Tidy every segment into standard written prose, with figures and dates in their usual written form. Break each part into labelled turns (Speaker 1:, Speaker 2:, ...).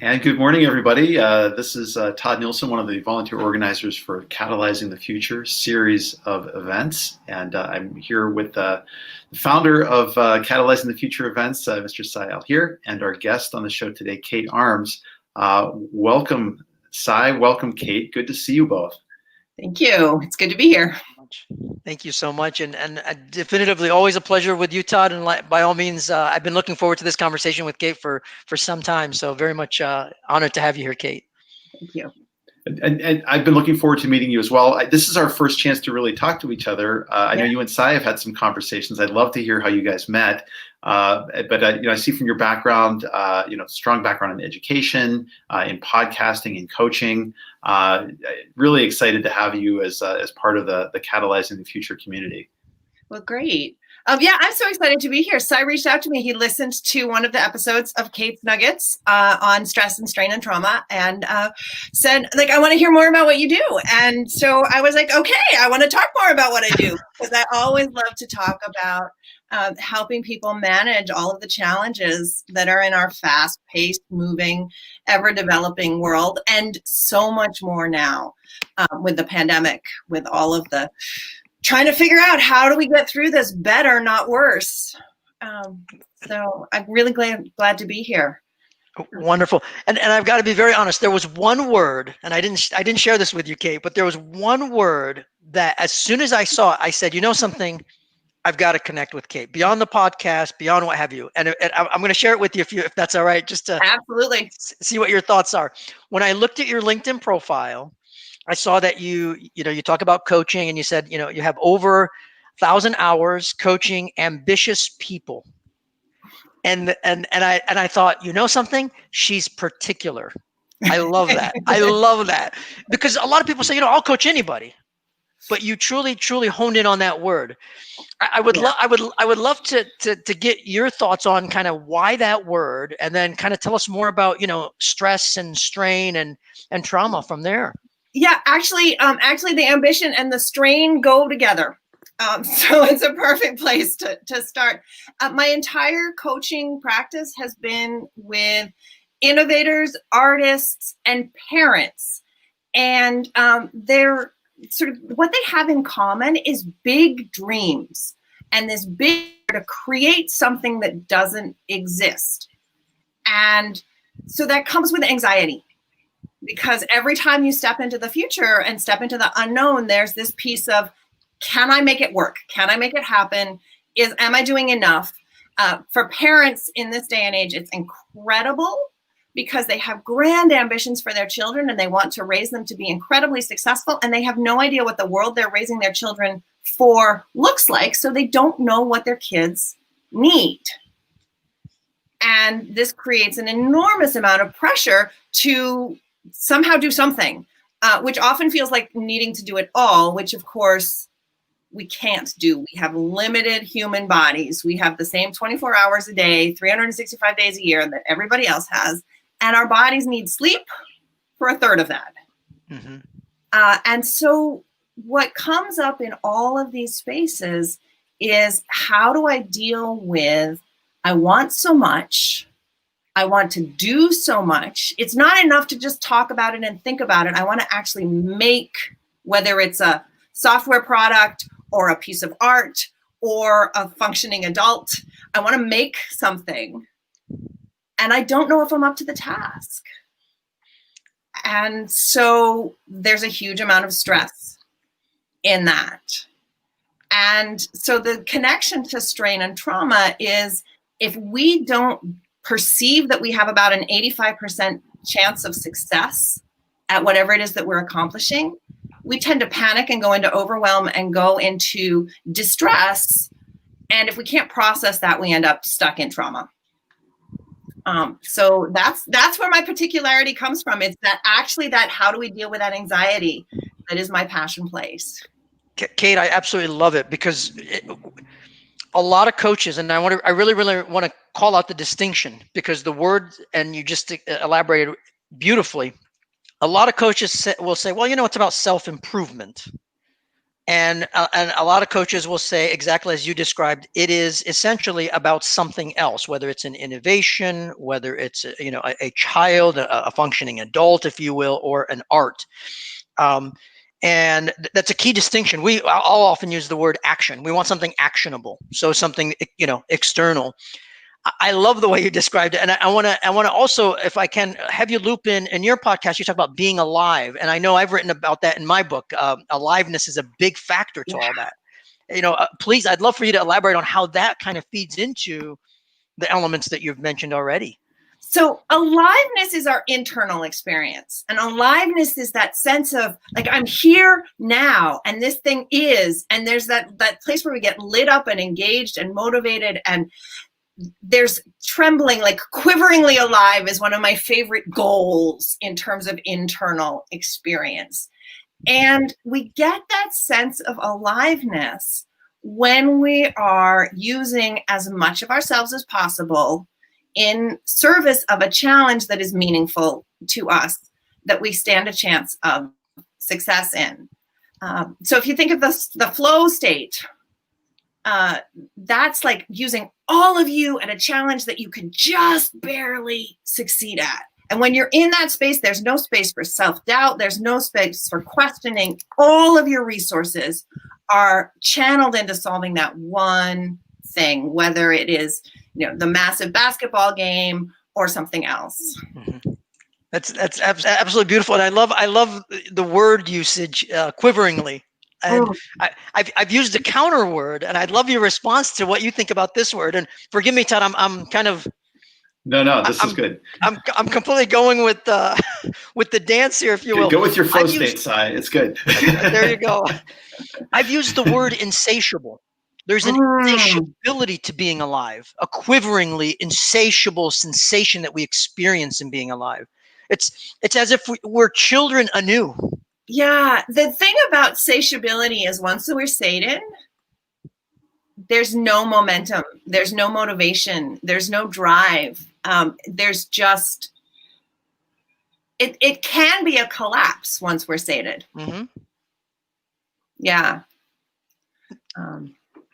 Speaker 1: And good morning, everybody. This is Todd Nielsen, one of the volunteer organizers for Catalyzing the Future series of events. And I'm here with the founder of Catalyzing the Future events, Mr. Sai here, and our guest on the show today, Kate Arms. Welcome, Sai. Welcome, Kate. Good to see you both.
Speaker 2: Thank you. It's good to be here.
Speaker 3: Thank you so much. And definitively always a pleasure with you, Todd. And by all means, I've been looking forward to this conversation with Kate for some time. So very much honored to have you here, Kate.
Speaker 2: Thank you.
Speaker 1: And I've been looking forward to meeting you as well. This is our first chance to really talk to each other. I know you and Sai have had some conversations. I'd love to hear how you guys met. But I see from your background, strong background in education, in podcasting, and coaching. Really excited to have you as part of the Catalyzing the Future community.
Speaker 2: Well, great. Yeah, I'm so excited to be here. Sai reached out to me. He listened to one of the episodes of Kate's Nuggets on stress and strain and trauma and said, I want to hear more about what you do. And so I was like, okay, I want to talk more about what I do, because I always love to talk about helping people manage all of the challenges that are in our fast-paced, moving, ever-developing world, and so much more now with the pandemic, with all of the trying to figure out how do we get through this better, not worse. So I'm really glad to be here.
Speaker 3: Wonderful. And I've got to be very honest. There was one word, and I didn't share this with you, Kate, but there was one word that as soon as I saw it, I said, you know something, I've got to connect with Kate beyond the podcast, beyond what have you. And I'm going to share it with you if that's all right, just to
Speaker 2: absolutely
Speaker 3: see what your thoughts are. When I looked at your LinkedIn profile, I saw that you talk about coaching, and you said, you have over 1,000 hours coaching ambitious people. And I thought, you know something? She's particular. I love that. I love that, because a lot of people say, I'll coach anybody, but you truly honed in on that word. I would love to get your thoughts on kind of why that word, and then kind of tell us more about, stress and strain and trauma from there.
Speaker 2: Yeah, actually, the ambition and the strain go together. So it's a perfect place to start. My entire coaching practice has been with innovators, artists, and parents. And they're sort of what they have in common is big dreams and this big to create something that doesn't exist. And so that comes with anxiety. Because every time you step into the future and step into the unknown, there's this piece of, can I make it work? Can I make it happen? Am I doing enough? For parents in this day and age, it's incredible because they have grand ambitions for their children and they want to raise them to be incredibly successful, and they have no idea what the world they're raising their children for looks like, so they don't know what their kids need. And this creates an enormous amount of pressure to somehow do something, which often feels like needing to do it all, which of course we can't do. We have limited human bodies. We have the same 24 hours a day, 365 days a year that everybody else has. And our bodies need sleep for a third of that. Mm-hmm. And so what comes up in all of these spaces is, how do I deal with, I want so much, I want to do so much. It's not enough to just talk about it and think about it. I want to actually make, whether it's a software product or a piece of art or a functioning adult, I want to make something. And I don't know if I'm up to the task. And so there's a huge amount of stress in that. And so the connection to strain and trauma is, if we don't perceive that we have about an 85% chance of success at whatever it is that we're accomplishing, we tend to panic and go into overwhelm and go into distress. And if we can't process that, we end up stuck in trauma. So that's where my particularity comes from. It's that how do we deal with that anxiety that is my passion place.
Speaker 3: Kate, I absolutely love it, because a lot of coaches, and I really want to call out the distinction, because the word, and you just elaborated beautifully. A lot of coaches will say, well, it's about self-improvement. And a lot of coaches will say exactly as you described, it is essentially about something else, whether it's an innovation, whether it's a child, a functioning adult, if you will, or an art. And that's a key distinction. I'll often use the word action. We want something actionable, so something external. I love the way you described it, and I want to also, if I can, have you loop in your podcast. You talk about being alive, and I know I've written about that in my book. Aliveness is a big factor to all that. Please, I'd love for you to elaborate on how that kind of feeds into the elements that you've mentioned already.
Speaker 2: So aliveness is our internal experience, and aliveness is that sense of like, I'm here now, and this thing is, and there's that place where we get lit up and engaged and motivated, and there's trembling, like quiveringly alive is one of my favorite goals in terms of internal experience. And we get that sense of aliveness when we are using as much of ourselves as possible in service of a challenge that is meaningful to us, that we stand a chance of success in. So if you think of the flow state, that's like using all of you at a challenge that you can just barely succeed at. And when you're in that space, there's no space for self-doubt. There's no space for questioning. All of your resources are channeled into solving that one thing, whether it is, the massive basketball game or something else.
Speaker 3: Mm-hmm. That's absolutely beautiful. And I love the word usage, quiveringly. And I've used a counter word, and I'd love your response to what you think about this word. And forgive me, Todd, I'm kind of
Speaker 1: this is good.
Speaker 3: I'm completely going with the dance here, if you will.
Speaker 1: Go with your flow state side. It's good.
Speaker 3: There you go. I've used the word insatiable. There's an insatiability to being alive, a quiveringly insatiable sensation that we experience in being alive. It's as if we're children anew.
Speaker 2: Yeah, the thing about satiability is once we're sated, there's no momentum, there's no motivation, there's no drive. There's just, it can be a collapse once we're sated.
Speaker 3: Mm-hmm.
Speaker 2: Yeah.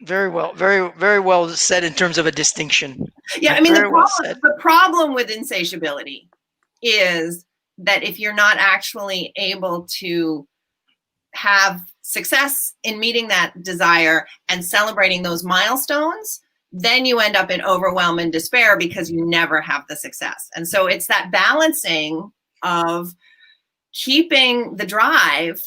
Speaker 3: Very well, very, very well said in terms of a distinction.
Speaker 2: Yeah, I mean, the problem with insatiability is that if you're not actually able to have success in meeting that desire and celebrating those milestones, then you end up in overwhelm and despair because you never have the success. And so it's that balancing of keeping the drive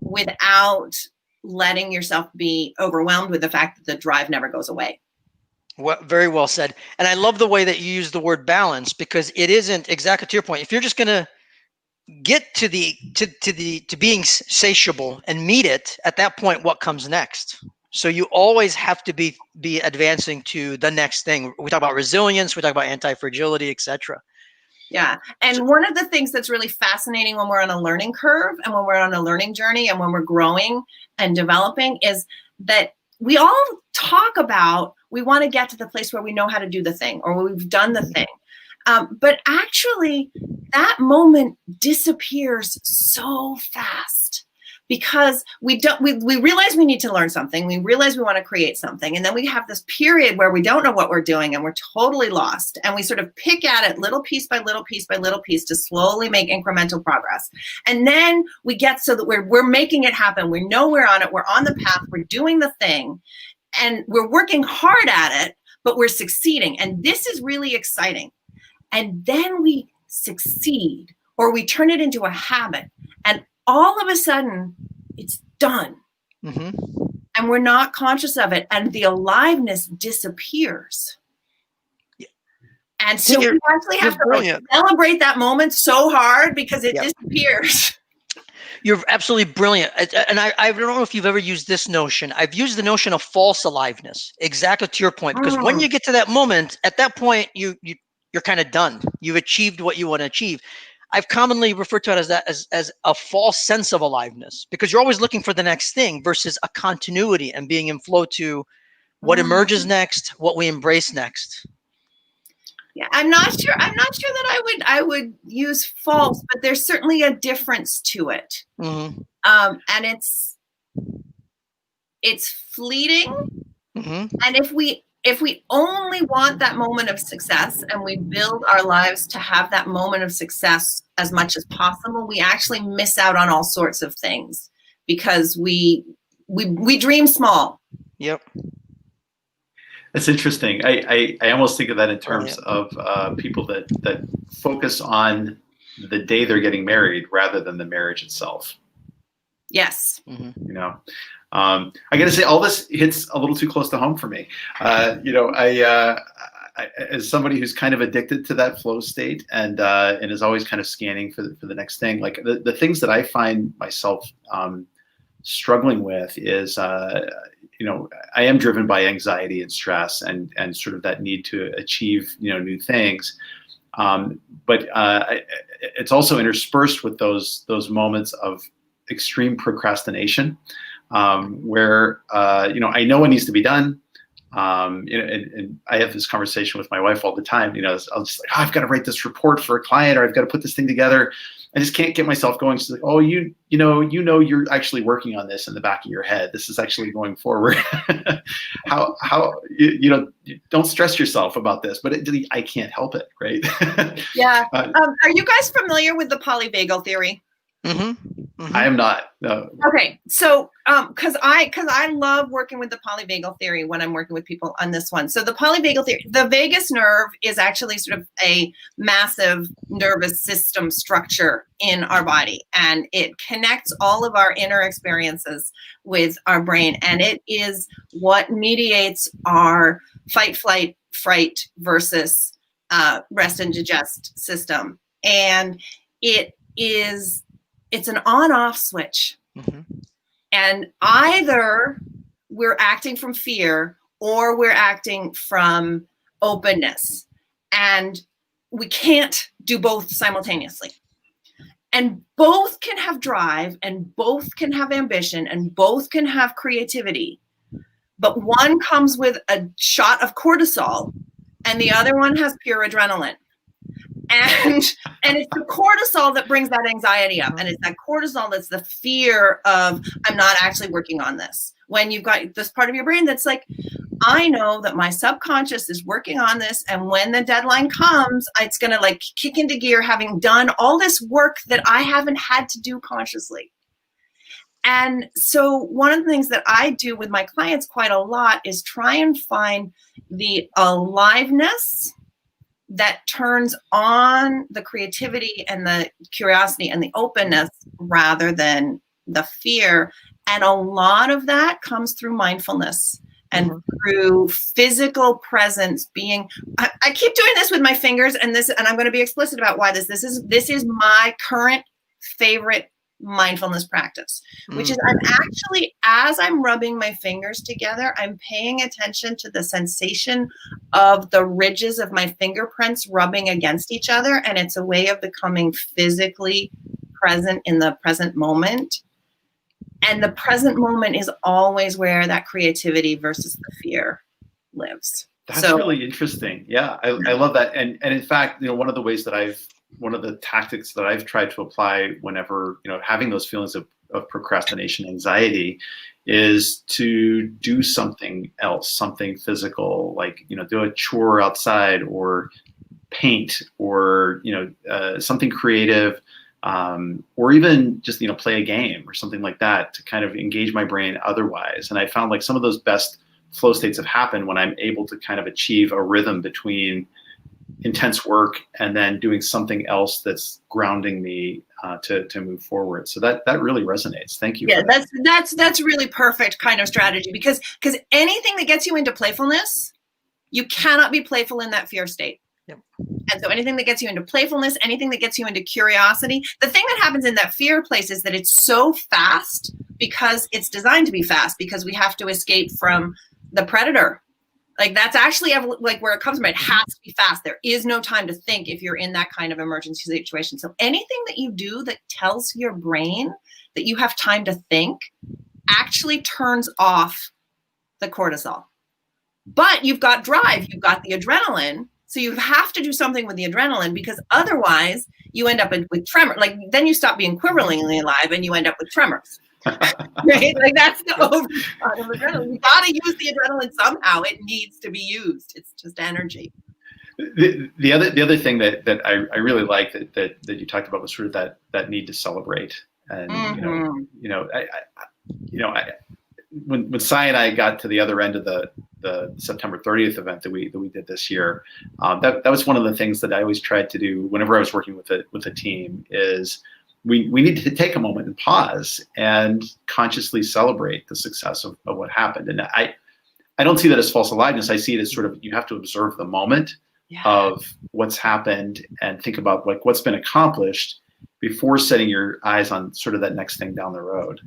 Speaker 2: without letting yourself be overwhelmed with the fact that the drive never goes away.
Speaker 3: Well, very well said. And I love the way that you use the word balance, because it isn't, exactly to your point, if you're just going to get to being satiable and meet it, at that point, what comes next? So you always have to be advancing to the next thing. We talk about resilience, we talk about anti-fragility, etc.
Speaker 2: Yeah. And one of the things that's really fascinating when we're on a learning curve and when we're on a learning journey and when we're growing and developing is that we all talk about, we want to get to the place where we know how to do the thing or we've done the thing. But actually that moment disappears so fast because we realize we need to learn something. We realize we want to create something. And then we have this period where we don't know what we're doing and we're totally lost. And we sort of pick at it little piece by little piece by little piece to slowly make incremental progress. And then we get so that we're making it happen. We know we're on it. We're on the path. We're doing the thing. And we're working hard at it, but we're succeeding. And this is really exciting. And then we succeed or we turn it into a habit. And all of a sudden, it's done. And we're not conscious of it. And the aliveness disappears.
Speaker 3: Yeah.
Speaker 2: And so we actually have to celebrate that moment so hard because it disappears.
Speaker 3: You're absolutely brilliant. And I don't know if you've ever used this notion. I've used the notion of false aliveness, exactly to your point. Because when you get to that moment, at that point, you're kind of done. You've achieved what you want to achieve. I've commonly referred to it as a false sense of aliveness, because you're always looking for the next thing versus a continuity and being in flow to what emerges next, what we embrace next.
Speaker 2: Yeah, I'm not sure that I would use false, but there's certainly a difference to it. And it's fleeting.
Speaker 3: Mm-hmm.
Speaker 2: And if we only want that moment of success and we build our lives to have that moment of success as much as possible, we actually miss out on all sorts of things because we dream small.
Speaker 3: Yep.
Speaker 1: That's interesting. I almost think of that in terms
Speaker 3: Brilliant.
Speaker 1: of people that focus on the day they're getting married rather than the marriage itself.
Speaker 2: Yes.
Speaker 3: Mm-hmm.
Speaker 1: You know, I got to say, all this hits a little too close to home for me. You know, I as somebody who's kind of addicted to that flow state and is always kind of scanning for the next thing. Like the things that I find myself struggling with is, you know, I am driven by anxiety and stress and sort of that need to achieve, you know, new things. But it's also interspersed with those moments of extreme procrastination, where you know, I know what needs to be done. You know, and I have this conversation with my wife all the time. You know, I'll just like, oh, I've got to write this report for a client, or I've got to put this thing together. I just can't get myself going. She's like, oh, you know, you're actually working on this in the back of your head. This is actually going forward. how you know, don't stress yourself about this, but I can't help it, right?
Speaker 2: Yeah. Are you guys familiar with the polyvagal theory?
Speaker 3: Mm-hmm. Mm-hmm.
Speaker 1: I am not. No.
Speaker 2: Okay, so because I love working with the polyvagal theory when I'm working with people on this one. So the polyvagal theory, the vagus nerve is actually sort of a massive nervous system structure in our body, and it connects all of our inner experiences with our brain, and it is what mediates our fight, flight, fright versus rest and digest system, and it's an on-off switch.
Speaker 3: Mm-hmm.
Speaker 2: And either we're acting from fear or we're acting from openness. And we can't do both simultaneously. And both can have drive, and both can have ambition, and both can have creativity. But one comes with a shot of cortisol, and the other one has pure adrenaline. And it's the cortisol that brings that anxiety up. And it's that cortisol that's the fear of, I'm not actually working on this. When you've got this part of your brain that's like, I know that my subconscious is working on this. And when the deadline comes, it's going to like kick into gear, having done all this work that I haven't had to do consciously. And so one of the things that I do with my clients quite a lot is try and find the aliveness that turns on the creativity and the curiosity and the openness rather than the fear. And a lot of that comes through mindfulness and through physical presence being, I keep doing this with my fingers, and I'm going to be explicit about why this is my current favorite mindfulness practice, which is I'm actually, as I'm rubbing my fingers together, I'm paying attention to the sensation of the ridges of my fingerprints rubbing against each other. And it's a way of becoming physically present in the present moment. And the present moment is always where that creativity versus the fear lives.
Speaker 1: That's really interesting. Yeah, I love that. And in fact, you know, one of the tactics that I've tried to apply whenever, you know, having those feelings of procrastination, anxiety, is to do something else, something physical, like, you know, do a chore outside or paint or, you know, something creative, or even just, you know, play a game or something like that to kind of engage my brain otherwise. And I found like some of those best flow states have happened when I'm able to kind of achieve a rhythm between intense work and then doing something else that's grounding me to move forward. So that really resonates. Thank you.
Speaker 2: Yeah, that's really perfect kind of strategy, because anything that gets you into playfulness, you cannot be playful in that fear state.
Speaker 3: Yep.
Speaker 2: And so anything that gets you into playfulness, anything that gets you into curiosity, the thing that happens in that fear place is that it's so fast because it's designed to be fast, because we have to escape from the predator. Like that's actually like where it comes from. It has to be fast. There is no time to think if you're in that kind of emergency situation. So anything that you do that tells your brain that you have time to think actually turns off the cortisol. But you've got drive, you've got the adrenaline. So you have to do something with the adrenaline, because otherwise you end up with tremor. Like then you stop being quiveringly alive and you end up with tremors. right? Like that's the overshot of adrenaline. You got to use the adrenaline somehow. It needs to be used. It's just energy.
Speaker 1: The other thing that I really like that you talked about was sort of that need to celebrate. And when Cy and I got to the other end of the September 30th event that we did this year, that was one of the things that I always tried to do whenever I was working with a team is we need to take a moment and pause and consciously celebrate the success of what happened. And I don't see that as false aliveness. I see it as sort of, you have to observe the moment of what's happened and think about like what's been accomplished before setting your eyes on sort of that next thing down the road.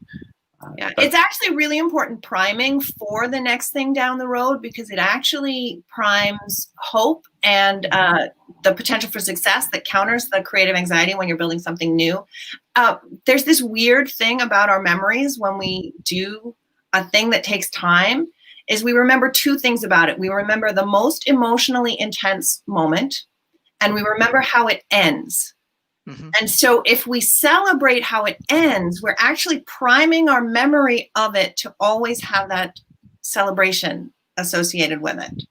Speaker 2: It's actually really important priming for the next thing down the road, because it actually primes hope and the potential for success that counters the creative anxiety when you're building something new. There's this weird thing about our memories when we do a thing that takes time, is we remember two things about it. We remember the most emotionally intense moment, and we remember how it ends. And so if we celebrate how it ends, we're actually priming our memory of it to always have that celebration associated with it.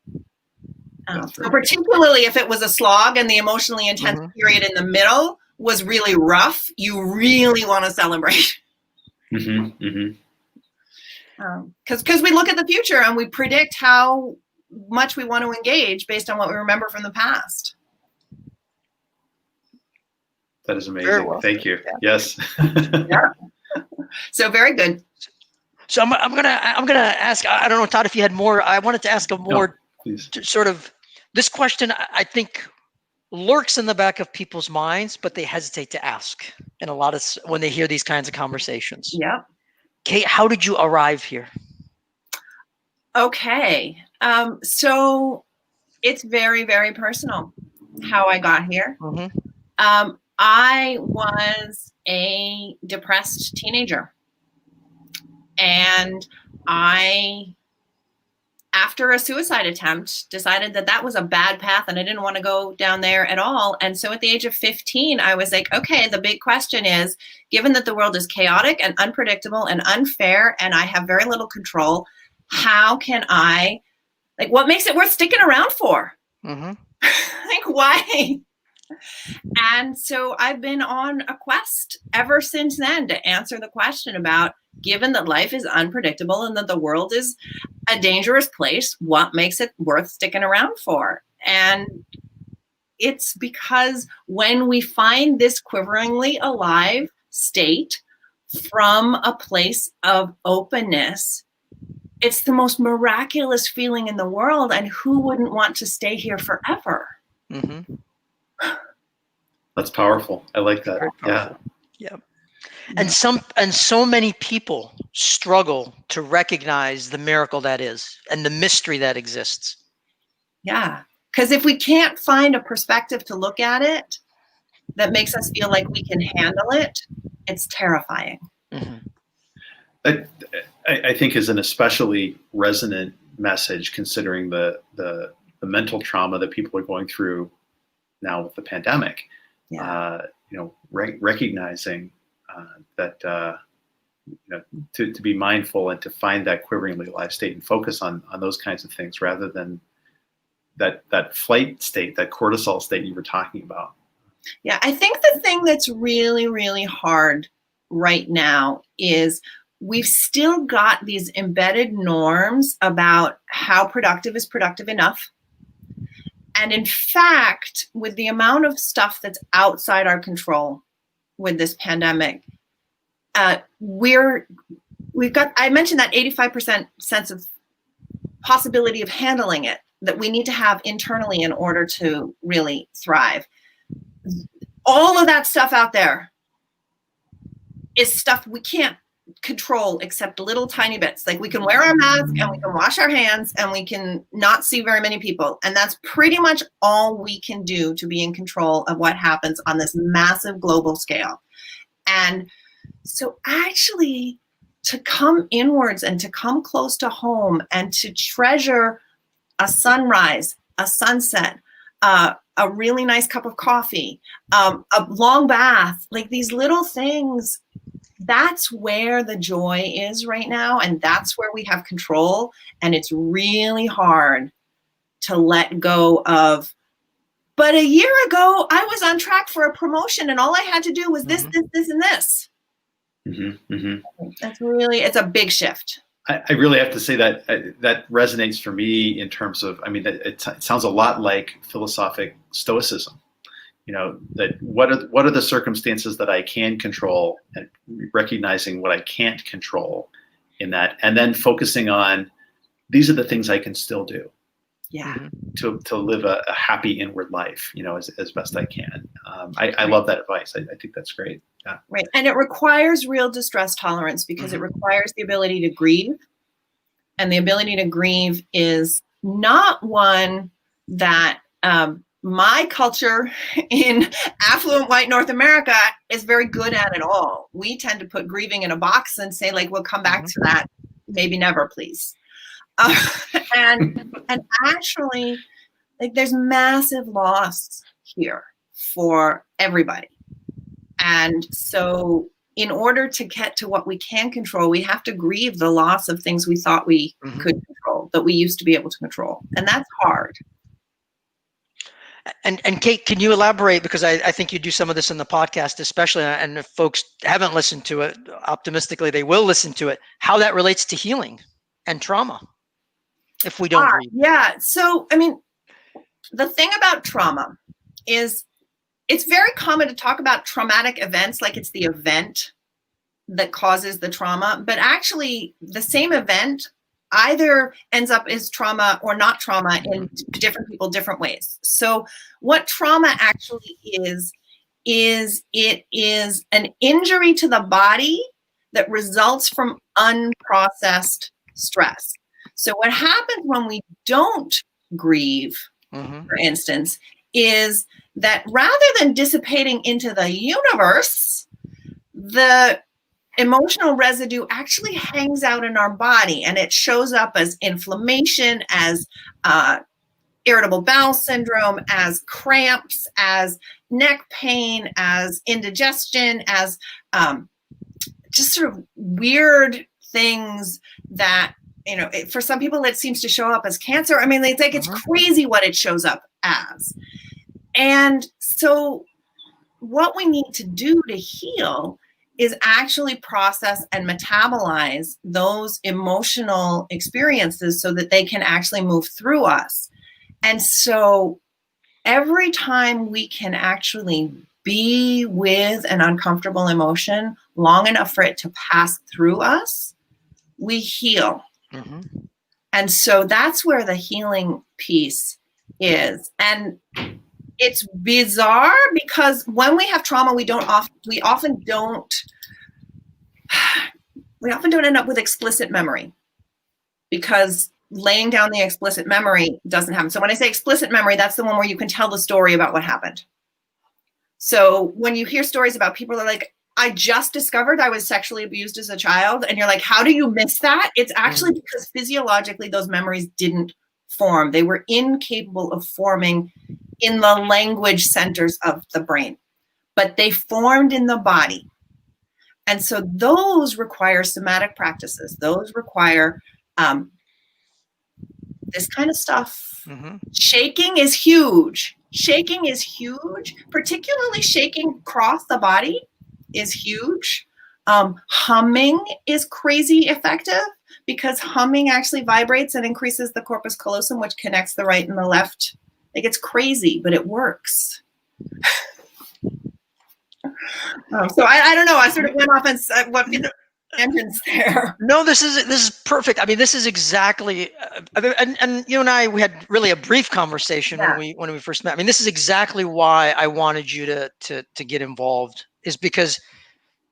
Speaker 2: So particularly if it was a slog and the emotionally intense period in the middle was really rough, you really want to celebrate. Because we look at the future and we predict how much we want to engage based on what we remember from the past.
Speaker 1: That is amazing. Well, thank you. Yes.
Speaker 2: So very good.
Speaker 3: So I'm gonna ask. I don't know, Todd, if you had more. I wanted to ask a more sort of this question. I think lurks in the back of people's minds, but they hesitate to ask. And a lot of when they hear these kinds of conversations.
Speaker 2: Yeah.
Speaker 3: Kate, how did you arrive here?
Speaker 2: Okay. So it's very, very personal how I got here. I was a depressed teenager, and I, after a suicide attempt, decided that that was a bad path and I didn't want to go down there at all. And so at the age of 15, I was like, okay, the big question is, given that the world is chaotic and unpredictable and unfair, and I have very little control, how can I, like, what makes it worth sticking around for? Like, why? And so I've been on a quest ever since then to answer the question about, given that life is unpredictable and that the world is a dangerous place, what makes it worth sticking around for? And it's because when we find this quiveringly alive state from a place of openness, it's the most miraculous feeling in the world. And who wouldn't want to stay here forever?
Speaker 1: That's powerful. I like that.
Speaker 3: Yeah. And so many people struggle to recognize the miracle that is and the mystery that exists.
Speaker 2: Yeah. Because if we can't find a perspective to look at it that makes us feel like we can handle it, it's terrifying.
Speaker 1: I think is an especially resonant message considering the mental trauma that people are going through now with the pandemic. Recognizing that to be mindful and to find that quiveringly alive state and focus on those kinds of things rather than that flight state, that cortisol state you were talking about.
Speaker 2: Yeah, I think the thing that's really, really hard right now is we've still got these embedded norms about how productive is productive enough. And in fact, with the amount of stuff that's outside our control with this pandemic, I mentioned that 85% sense of possibility of handling it that we need to have internally in order to really thrive. All of that stuff out there is stuff we can't control except little tiny bits. Like, we can wear our mask and we can wash our hands and we can not see very many people. And that's pretty much all we can do to be in control of what happens on this massive global scale. And so actually to come inwards and to come close to home and to treasure a sunrise, a sunset, a really nice cup of coffee, a long bath, like these little things that's where the joy is right now. And that's where we have control. And it's really hard to let go of, but a year ago, I was on track for a promotion and all I had to do was this, this, and this. That's really, it's a big shift.
Speaker 1: I really have to say that that resonates for me in terms of, I mean, it sounds a lot like philosophic stoicism. You know, that what are the circumstances that I can control, and recognizing what I can't control in that, and then focusing on these are the things I can still do.
Speaker 2: Yeah.
Speaker 1: To live a happy inward life, you know, as best I can. I love that advice. I think that's great. Yeah.
Speaker 2: Right. And it requires real distress tolerance because it requires the ability to grieve. And the ability to grieve is not one that my culture in affluent white North America is very good at all. We tend to put grieving in a box and say, like, we'll come back to that. Maybe never, please. And actually, like, there's massive loss here for everybody. And so in order to get to what we can control, we have to grieve the loss of things we thought we could control, that we used to be able to control. And that's hard.
Speaker 3: And Kate, can you elaborate? Because I think you do some of this in the podcast, especially, and if folks haven't listened to it, optimistically, they will listen to it, how that relates to healing and trauma if we don't grieve.
Speaker 2: Yeah. So, I mean, the thing about trauma is it's very common to talk about traumatic events like it's the event that causes the trauma, but actually the same event either ends up as trauma or not trauma in different people, different ways. So what trauma actually is it is an injury to the body that results from unprocessed stress. So what happens when we don't grieve, for instance, is that rather than dissipating into the universe, the emotional residue actually hangs out in our body, and it shows up as inflammation, as irritable bowel syndrome, as cramps, as neck pain, as indigestion, as just sort of weird things that, you know, for some people it seems to show up as cancer. I mean, it's like, it's crazy what it shows up as. And so what we need to do to heal is actually process and metabolize those emotional experiences so that they can actually move through us. And so every time we can actually be with an uncomfortable emotion long enough for it to pass through us, we heal. And so that's where the healing piece is. And it's bizarre because when we have trauma, we often don't end up with explicit memory, because laying down the explicit memory doesn't happen. So when I say explicit memory, that's the one where you can tell the story about what happened. So when you hear stories about people that are like, I just discovered I was sexually abused as a child, and you're like, how do you miss that? It's actually because physiologically those memories didn't form. They were incapable of forming in the language centers of the brain, but they formed in the body. And so those require somatic practices. Those require this kind of stuff. Shaking is huge. Shaking is huge, particularly shaking across the body is huge. Humming is crazy effective because humming actually vibrates and increases the corpus callosum, which connects the right and the left. Like, it's crazy, but it works. So I don't know. I sort of went off on what tangents there.
Speaker 3: No, this is perfect. I mean, this is exactly, and you and I, we had really a brief conversation when we first met. I mean, this is exactly why I wanted you to get involved, is because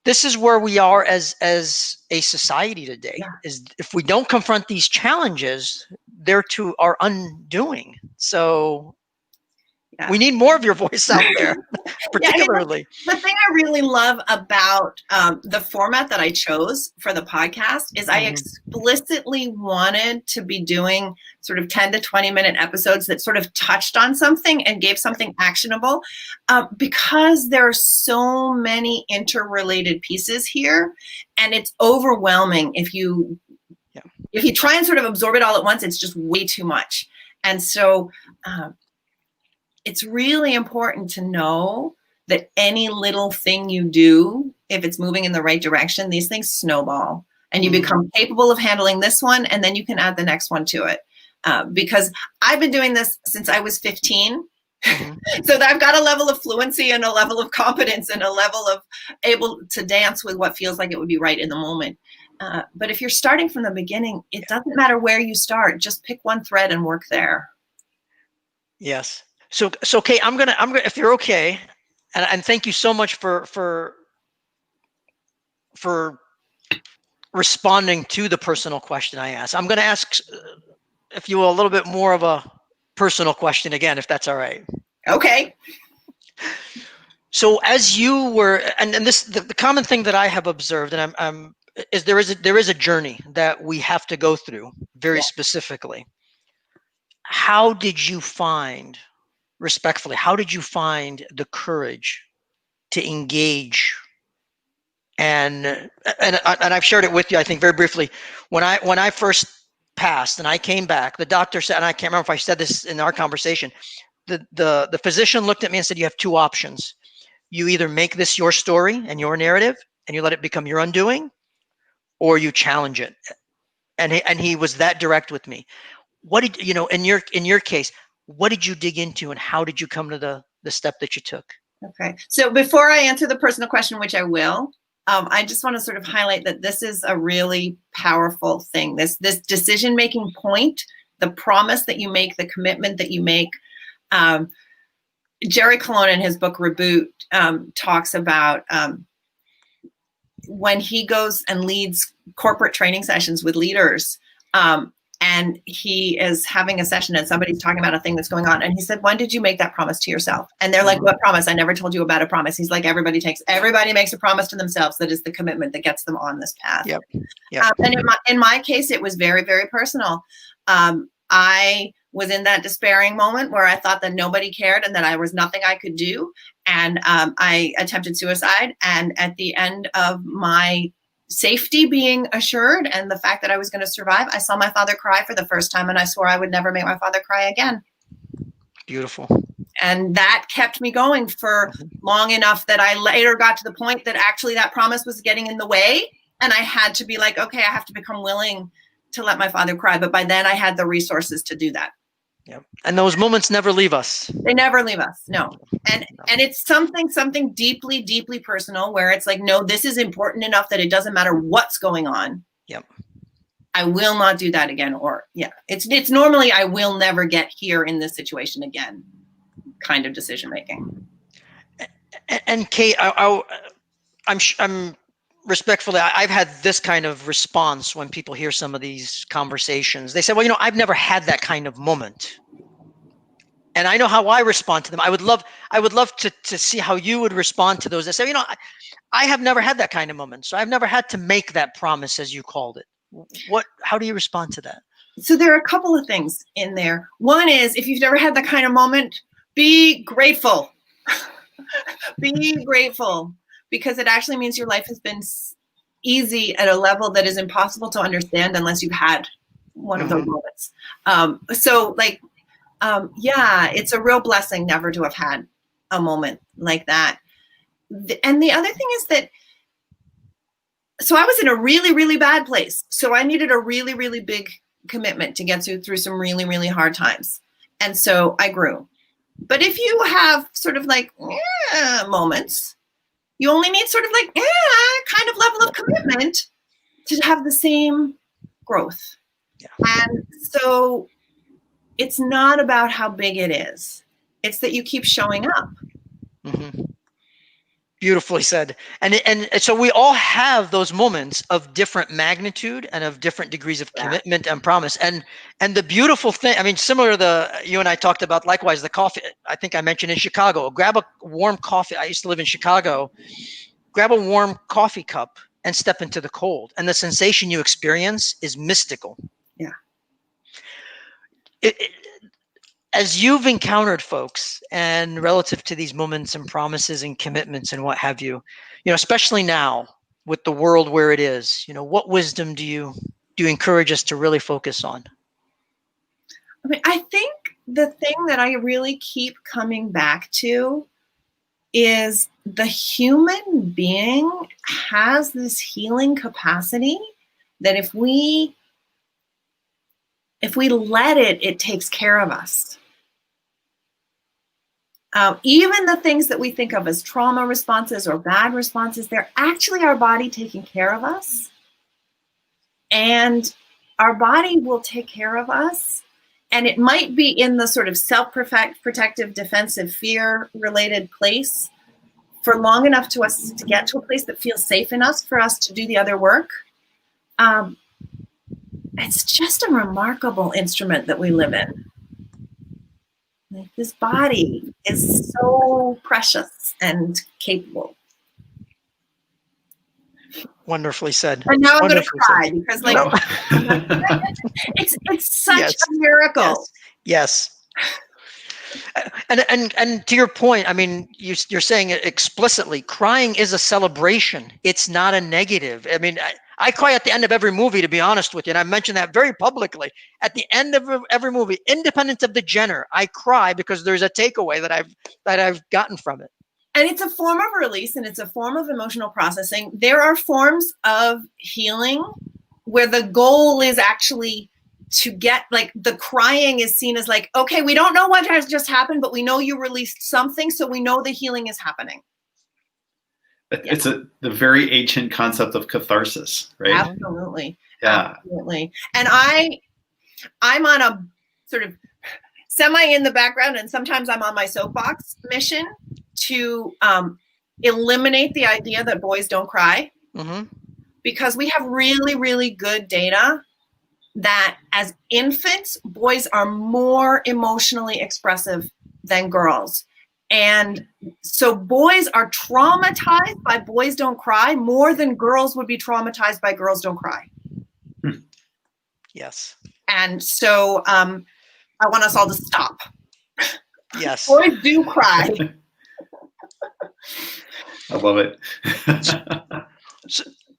Speaker 3: this is where we are as a society today. Is if we don't confront these challenges, they're to our undoing. So
Speaker 2: Yeah.
Speaker 3: We need more of your voice out there,
Speaker 2: Yeah,
Speaker 3: particularly.
Speaker 2: the thing I really love about the format that I chose for the podcast is I explicitly wanted to be doing sort of 10 to 20 minute episodes that sort of touched on something and gave something actionable, because there are so many interrelated pieces here, and it's overwhelming if you try and sort of absorb it all at once. It's just way too much. And so it's really important to know that any little thing you do, if it's moving in the right direction, these things snowball, and you become capable of handling this one, and then you can add the next one to it. Because I've been doing this since I was 15. So I've got a level of fluency and a level of competence and a level of able to dance with what feels like it would be right in the moment. But if you're starting from the beginning, it doesn't matter where you start. Just pick one thread and work there.
Speaker 3: Yes. So Kate, I'm gonna, if you're okay, and thank you so much for responding to the personal question I asked. I'm gonna ask, if you will, a little bit more of a personal question again, if that's all right.
Speaker 2: Okay.
Speaker 3: So as you were, and this, the common thing that I have observed, and is there is a journey that we have to go through very specifically. How did you find, respectfully, how did you find the courage to engage? And I've shared it with you, I think, very briefly. When I first passed and I came back, the doctor said, and I can't remember if I said this in our conversation, the physician looked at me and said, you have two options. You either make this your story and your narrative and you let it become your undoing, or you challenge it. And he was that direct with me. What did you know in your case, what did you dig into, and how did you come to the step that you took?
Speaker 2: Okay. So before I answer the personal question, which I will, I just want to sort of highlight that this is a really powerful thing. This decision-making point, the promise that you make, the commitment that you make. Jerry Colonna in his book Reboot talks about when he goes and leads corporate training sessions with leaders, and he is having a session and somebody's talking about a thing that's going on. And he said, when did you make that promise to yourself? And they're like, what promise? I never told you about a promise. He's like, everybody makes a promise to themselves. That is the commitment that gets them on this path.
Speaker 3: Yep.
Speaker 2: And in my case, it was very, very personal. I was in that despairing moment where I thought that nobody cared and that I was nothing I could do. And I attempted suicide. And at the end of my safety being assured and the fact that I was going to survive, I saw my father cry for the first time, and I swore I would never make my father cry again.
Speaker 3: Beautiful.
Speaker 2: And that kept me going for long enough that I later got to the point that actually that promise was getting in the way, and I had to be like, okay, I have to become willing to let my father cry. But by then I had the resources to do that.
Speaker 3: Yep. And those moments never leave us.
Speaker 2: They never leave us. No. And it's something deeply, deeply personal where it's like, no, this is important enough that it doesn't matter what's going on.
Speaker 3: Yep.
Speaker 2: I will not do that again. Or it's normally, I will never get here in this situation again kind of decision making.
Speaker 3: And Kate, I'm respectfully, I've had this kind of response when people hear some of these conversations. They say, well, I've never had that kind of moment. And I know how I respond to them. I would love to see how you would respond to those that say, I have never had that kind of moment. So I've never had to make that promise, as you called it. How do you respond to that?
Speaker 2: So there are a couple of things in there. One is, if you've never had that kind of moment, be grateful. Be grateful. Because it actually means your life has been easy at a level that is impossible to understand unless you've had one of those moments. It's a real blessing never to have had a moment like that. And the other thing is that, so I was in a really, really bad place. So I needed a really, really big commitment to get through some really, really hard times. And so I grew. But if you have sort of like moments, you only need sort of like kind of level of commitment to have the same growth. Yeah. And so it's not about how big it is. It's that you keep showing up.
Speaker 3: Beautifully said. And so we all have those moments of different magnitude and of different degrees of commitment and promise. And the beautiful thing, I mean, similar to you and I talked about, likewise, the coffee. I think I mentioned in Chicago, grab a warm coffee. I used to live in Chicago. Grab a warm coffee cup and step into the cold, and the sensation you experience is mystical.
Speaker 2: Yeah.
Speaker 3: As you've encountered folks and relative to these moments and promises and commitments and what have you, especially now with the world where it is, what wisdom do you encourage us to really focus on?
Speaker 2: I mean, I think the thing that I really keep coming back to is the human being has this healing capacity that if we let it, it takes care of us. Even the things that we think of as trauma responses or bad responses, they're actually our body taking care of us. And our body will take care of us. And it might be in the sort of self-protective, defensive, fear-related place for long enough to us to get to a place that feels safe enough for us to do the other work. It's just a remarkable instrument that we live in. Like, this body is so precious and capable.
Speaker 3: Wonderfully said.
Speaker 2: And now I'm going to cry because, like, it's such a miracle.
Speaker 3: Yes. And to your point, I mean, you're saying it explicitly. Crying is a celebration. It's not a negative. I mean, I cry at the end of every movie, to be honest with you, and I mentioned that very publicly. At the end of every movie, independent of the genre, I cry because there's a takeaway that I've gotten from it.
Speaker 2: And it's a form of release, and it's a form of emotional processing. There are forms of healing where the goal is actually to get, like, the crying is seen as like, okay, we don't know what has just happened, but we know you released something, so we know the healing is happening.
Speaker 1: It's the very ancient concept of catharsis, right?
Speaker 2: Absolutely.
Speaker 1: Yeah.
Speaker 2: Absolutely. And I'm on a sort of semi in the background, and sometimes I'm on my soapbox mission to eliminate the idea that boys don't cry. Mm-hmm. Because we have really, really good data that as infants, boys are more emotionally expressive than girls. And so boys are traumatized by boys don't cry more than girls would be traumatized by girls don't cry.
Speaker 3: Yes.
Speaker 2: And so I want us all to stop.
Speaker 3: Yes.
Speaker 2: Boys do cry.
Speaker 1: I love it.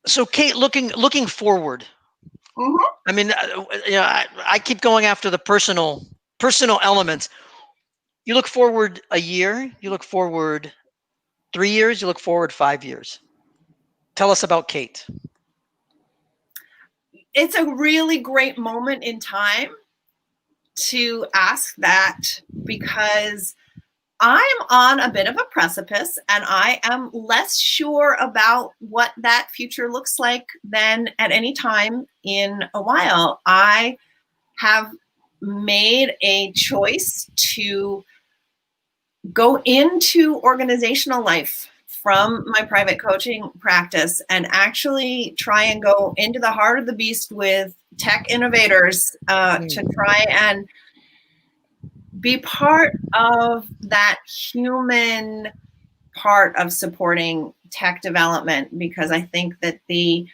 Speaker 3: So Kate, looking forward, mm-hmm. I mean, I keep going after the personal elements. You look forward a year, you look forward 3 years, you look forward 5 years. Tell us about Kate.
Speaker 2: It's a really great moment in time to ask that, because I'm on a bit of a precipice and I am less sure about what that future looks like than at any time in a while. I have made a choice to go into organizational life from my private coaching practice and actually try and go into the heart of the beast with tech innovators to try and be part of that human part of supporting tech development, because I think that the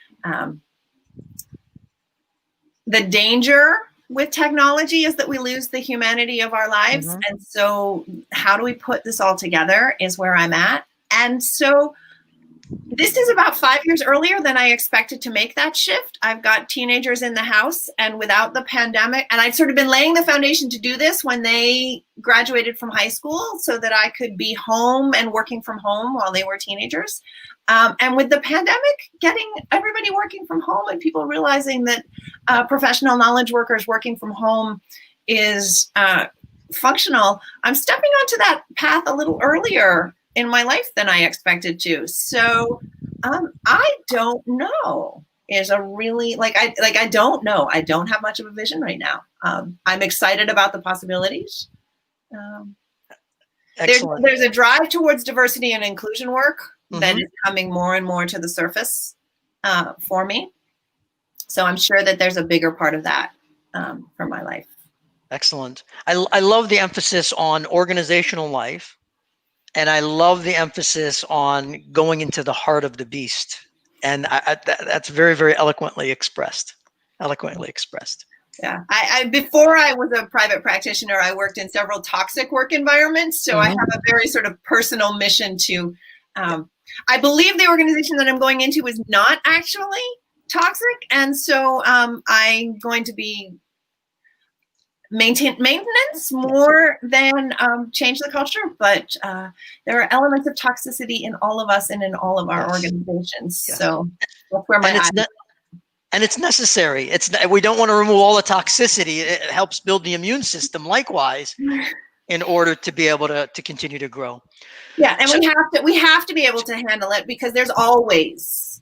Speaker 2: danger with technology is that we lose the humanity of our lives. Mm-hmm. And so how do we put this all together is where I'm at. And so this is about 5 years earlier than I expected to make that shift. I've got teenagers in the house, and without the pandemic, and I'd sort of been laying the foundation to do this when they graduated from high school so that I could be home and working from home while they were teenagers. And with the pandemic, getting everybody working from home and people realizing that professional knowledge workers working from home is functional, I'm stepping onto that path a little earlier in my life than I expected to. So I don't know is a really, I don't know. I don't have much of a vision right now. I'm excited about the possibilities. Excellent. There's a drive towards diversity and inclusion work that is coming more and more to the surface for me. So I'm sure that there's a bigger part of that for my life.
Speaker 3: Excellent. I love the emphasis on organizational life, and I love the emphasis on going into the heart of the beast. And that's very, very eloquently expressed. Eloquently expressed.
Speaker 2: Yeah. I before I was a private practitioner, I worked in several toxic work environments. So I have a very sort of personal mission to, I believe the organization that I'm going into is not actually toxic. And so I'm going to be maintenance more than change the culture. But there are elements of toxicity in all of us and in all of our organizations.
Speaker 3: Yes.
Speaker 2: So that's where my eyes are.
Speaker 3: And it's necessary. We don't want to remove all the toxicity. It helps build the immune system likewise in order to be able to continue to grow.
Speaker 2: Yeah, and we have to be able to handle it, because there's always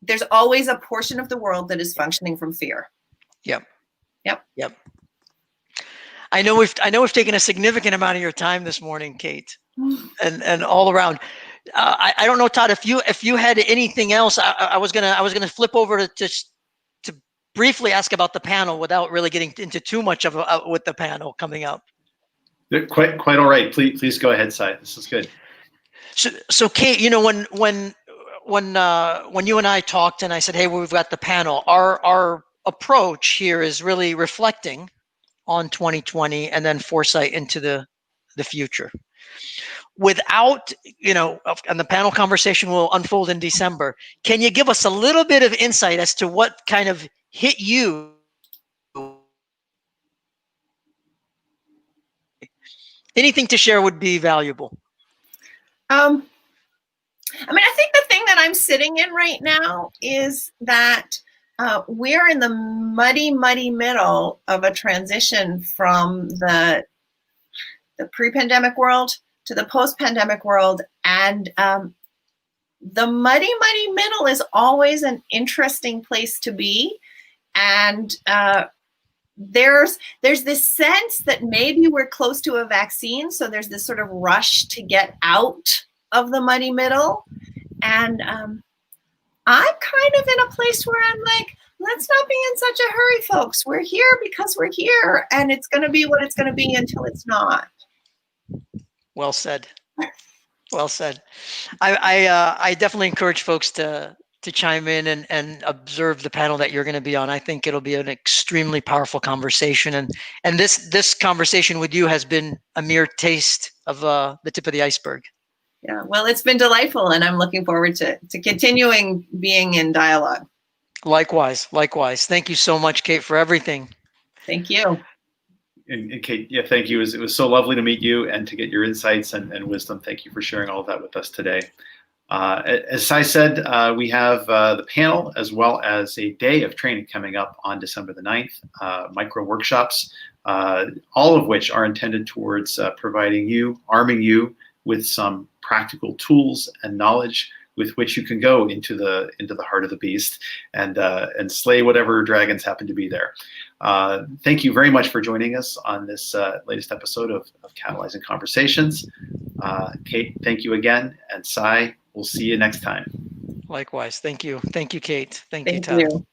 Speaker 2: a portion of the world that is functioning from fear.
Speaker 3: Yep.
Speaker 2: Yep.
Speaker 3: I know we've taken a significant amount of your time this morning, Kate, and all around. I don't know, Todd, if you had anything else. I was gonna flip over to briefly ask about the panel without really getting into too much of with the panel coming up.
Speaker 1: Quite all right. Please go ahead, Sai. This is good.
Speaker 3: So Kate, when you and I talked and I said, hey, well, we've got the panel, our approach here is really reflecting on 2020 and then foresight into the future. Without, and the panel conversation will unfold in December. Can you give us a little bit of insight as to what kind of hit you? Anything to share would be valuable.
Speaker 2: I think the thing that I'm sitting in right now is that we're in the muddy middle of a transition from the pre-pandemic world to the post-pandemic world. And the muddy middle is always an interesting place to be. And there's this sense that maybe we're close to a vaccine. So there's this sort of rush to get out of the muddy middle. And I'm kind of in a place where I'm like, let's not be in such a hurry, folks. We're here because we're here, and it's going to be what it's going to be until it's not.
Speaker 3: Well said. Well said. I definitely encourage folks to chime in and observe the panel that you're going to be on. I think it'll be an extremely powerful conversation, and this conversation with you has been a mere taste of the tip of the iceberg.
Speaker 2: Yeah, well, it's been delightful, and I'm looking forward to continuing being in dialogue.
Speaker 3: Likewise. Thank you so much, Kate, for everything.
Speaker 2: Thank you.
Speaker 1: And Kate, yeah, thank you. It was so lovely to meet you and to get your insights and wisdom. Thank you for sharing all of that with us today. As Sai said, we have the panel as well as a day of training coming up on December the 9th, micro workshops, all of which are intended towards arming you with some practical tools and knowledge with which you can go into the heart of the beast and slay whatever dragons happen to be there. Thank you very much for joining us on this latest episode of Catalyzing Conversations. Kate, thank you again, and Sai, we'll see you next time.
Speaker 3: Likewise, thank you, Kate. Thank you, Todd.
Speaker 2: You.